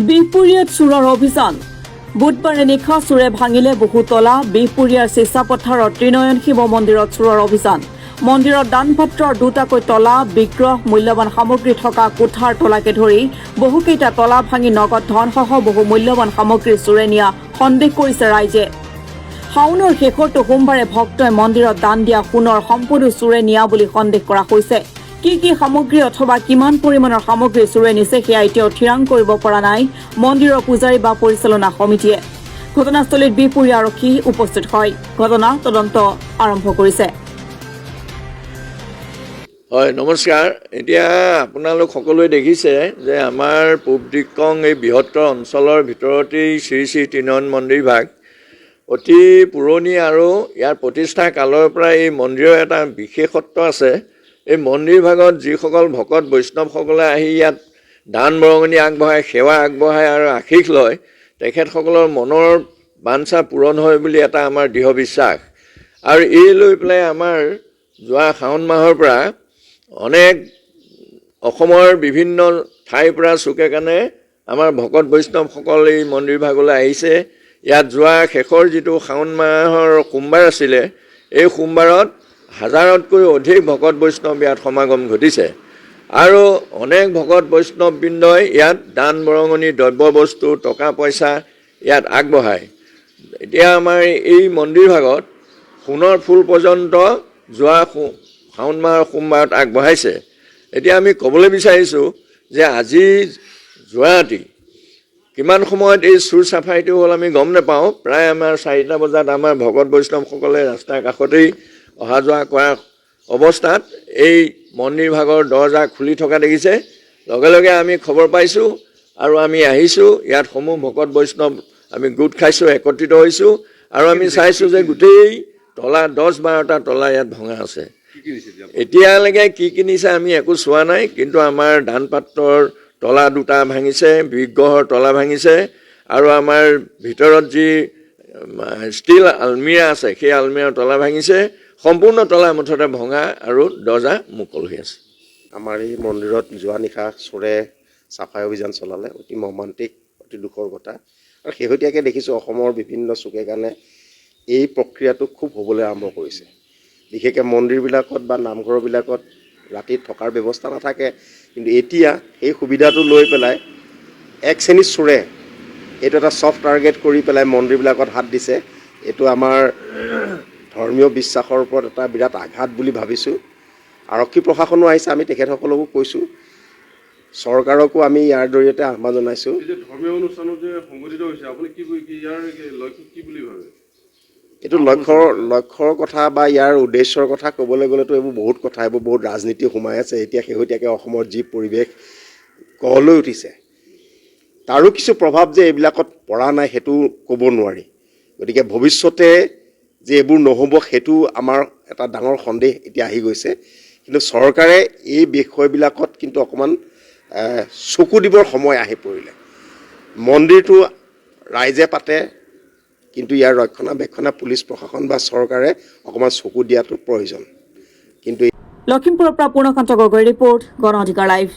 বিহপুৰীয়াত চোৰৰ অভিযান বুধবাৰে নিশা চোৰে ভাঙিলে বহু তলা বিহপুৰীয়াৰ চেঁচাপথাৰৰ ত্ৰিনয়ন শিৱ মন্দিৰত চোৰৰ অভিযান মন্দিৰৰ দানপত্ৰৰ দুটাকৈ তলা বিগ্ৰহ মূল্যৱান সামগ্ৰী থকা কোঠাৰ তলাকে ধৰি বহুকেইটা তলা ভাঙি নগদ ধনসহ বহু মূল্যৱান সামগ্ৰী চোৰে নিয়া সন্দেহ কৰিছে ৰাইজে শাওনৰ শেষৰটো সোমবাৰে ভক্তই মন্দিৰত দান দিয়া সোণৰ সম্পূৰ্ণ চোৰে নিয়া বুলি সন্দেহ কৰা হৈছে কি সামগ্ৰী অথবা কিমান পৰিমাণৰ সামগ্ৰী চোৰে নিছে সেয়া এতিয়াও থিৰাং কৰিব পৰা নাই মন্দিৰৰ পূজাৰী বা পৰিচালনা সমিতিয়ে ঘটনাস্থলীত বিহপুৰীয়া আৰক্ষী উপস্থিত হয় ঘটনা তদন্ত আৰম্ভ কৰিছে হয় নমস্কাৰ এতিয়া আপোনালোক সকলোৱে দেখিছে যে আমাৰ পূব দিক্ৰং এই বৃহত্তৰ অঞ্চলৰ ভিতৰতেই শ্ৰী শ্ৰী ত্ৰিনয়ন মন্দিৰ ভাগ অতি পুৰণি আৰু ইয়াৰ প্ৰতিষ্ঠা কালৰ পৰা এই মন্দিৰৰ এটা বিশেষত্ব আছে এই মন্দিৰ ভাগত যিসকল ভকত বৈষ্ণৱসকলে আহি ইয়াত দান বৰঙণি আগবঢ়ায় সেৱা আগবঢ়ায় আৰু আশীষ লয় তেখেতসকলৰ মনৰ বাঞ্ছা পূৰণ হয় বুলি এটা আমাৰ দৃঢ় বিশ্বাস আৰু এই লৈ পেলাই আমাৰ যোৱা শাওণ মাহৰ পৰা অনেক অসমৰ বিভিন্ন ঠাইৰ পৰা চুকে কাণে আমাৰ ভকত বৈষ্ণৱসকল এই মন্দিৰ ভাগলৈ আহিছে ইয়াত যোৱা শেষৰ যিটো শাওণ মাহৰ সোমবাৰ আছিলে এই সোমবাৰত হাজাৰতকৈ অধিক ভকত বৈষ্ণৱ ইয়াত সমাগম ঘটিছে আৰু অনেক ভকত বৈষ্ণৱবৃন্দই ইয়াত দান বৰঙণি দ্ৰব্য বস্তু টকা পইচা ইয়াত আগবঢ়ায় এতিয়া আমাৰ এই মন্দিৰ ভাগত সোণৰ ফুল পৰ্যন্ত যোৱা শাওণ মাহৰ সোমবাৰত আগবঢ়াইছে এতিয়া আমি ক'বলৈ বিচাৰিছোঁ যে আজি যোৱা ৰাতি কিমান সময়ত এই চুৰ চাফাইটো হ'ল আমি গম নাপাওঁ প্ৰায় আমাৰ 4টা বজাত আমাৰ ভকত বৈষ্ণৱসকলে ৰাস্তাৰ কাষতেই অহা যোৱা কৰা অৱস্থাত এই মন্দিৰ ভাগৰ দৰ্জা খুলি থকা দেখিছে লগে লগে আমি খবৰ পাইছোঁ আৰু আমি আহিছোঁ ইয়াত সমূহ ভকত বৈষ্ণৱ আমি গোট খাইছোঁ একত্ৰিত হৈছোঁ আৰু আমি চাইছোঁ যে গোটেই তলা 10-12টা তলা ইয়াত ভঙা আছে এতিয়ালৈকে কি কিনিছে আমি একো চোৱা নাই কিন্তু আমাৰ দান পাত্ৰৰ তলা দুটা ভাঙিছে বিগ্ৰহৰ তলা ভাঙিছে আৰু আমাৰ ভিতৰত যি ষ্টিল আলমিৰা আছে সেই আলমিৰাৰ তলা ভাঙিছে সম্পূৰ্ণ তলা মুঠতে ভঙা আৰু দৰ্জা মুকল হৈ আছে আমাৰ এই মন্দিৰত যোৱা নিশা চোৰে চাফাই অভিযান চলালে অতি মৰ্মান্তিক অতি দুখৰ কথা আৰু শেহতীয়াকৈ দেখিছোঁ অসমৰ বিভিন্ন চুকে কাণে এই প্ৰক্ৰিয়াটো খুব হ'বলৈ আৰম্ভ কৰিছে বিশেষকৈ মন্দিৰবিলাকত বা নামঘৰবিলাকত ৰাতি থকাৰ ব্যৱস্থা নাথাকে কিন্তু এতিয়া সেই সুবিধাটো লৈ পেলাই এক শ্ৰেণীৰ চোৰে এইটো এটা ছফ্ট টাৰ্গেট কৰি পেলাই মন্দিৰবিলাকত হাত দিছে এইটো আমাৰ ধৰ্মীয় বিশ্বাসৰ ওপৰত এটা বিৰাট আঘাত বুলি ভাবিছোঁ আৰক্ষী প্ৰশাসনো আহিছে আমি তেখেতসকলকো কৈছোঁ চৰকাৰকো আমি ইয়াৰ জৰিয়তে আহ্বান জনাইছোঁ ধৰ্মীয় অনুষ্ঠানত যে সংঘটিত হৈছে আপুনি কি ইয়াৰ লক্ষ্য কি বুলি ভাবে এইটো লক্ষ্যৰ কথা বা ইয়াৰ উদ্দেশ্যৰ কথা ক'বলৈ গ'লেতো এইবোৰ বহুত কথা এইবোৰ বহুত ৰাজনীতি সোমাই আছে এতিয়া শেহতীয়াকৈ অসমৰ যি পৰিৱেশ গঢ়লৈ উঠিছে তাৰো কিছু প্ৰভাৱ যে এইবিলাকত পৰা নাই সেইটো ক'ব নোৱাৰি গতিকে ভৱিষ্যতে যে এইবোৰ নহ'ব সেইটো আমাৰ এটা ডাঙৰ সন্দেহ এতিয়া আহি গৈছে কিন্তু চৰকাৰে এই বিষয়বিলাকত কিন্তু অকণমান চকু দিবৰ সময় আহি পৰিলে মন্দিৰটো ৰাইজে পাতে কিন্তু ইয়াৰ ৰক্ষণাবেক্ষণা পুলিচ প্ৰশাসন বা চৰকাৰে অকণমান চকু দিয়াটো প্ৰয়োজন কিন্তু লখিমপুৰৰ পৰা পূৰ্ণকান্ত গগৈৰ ৰিপৰ্ট গণ অধিকাৰ লাইভ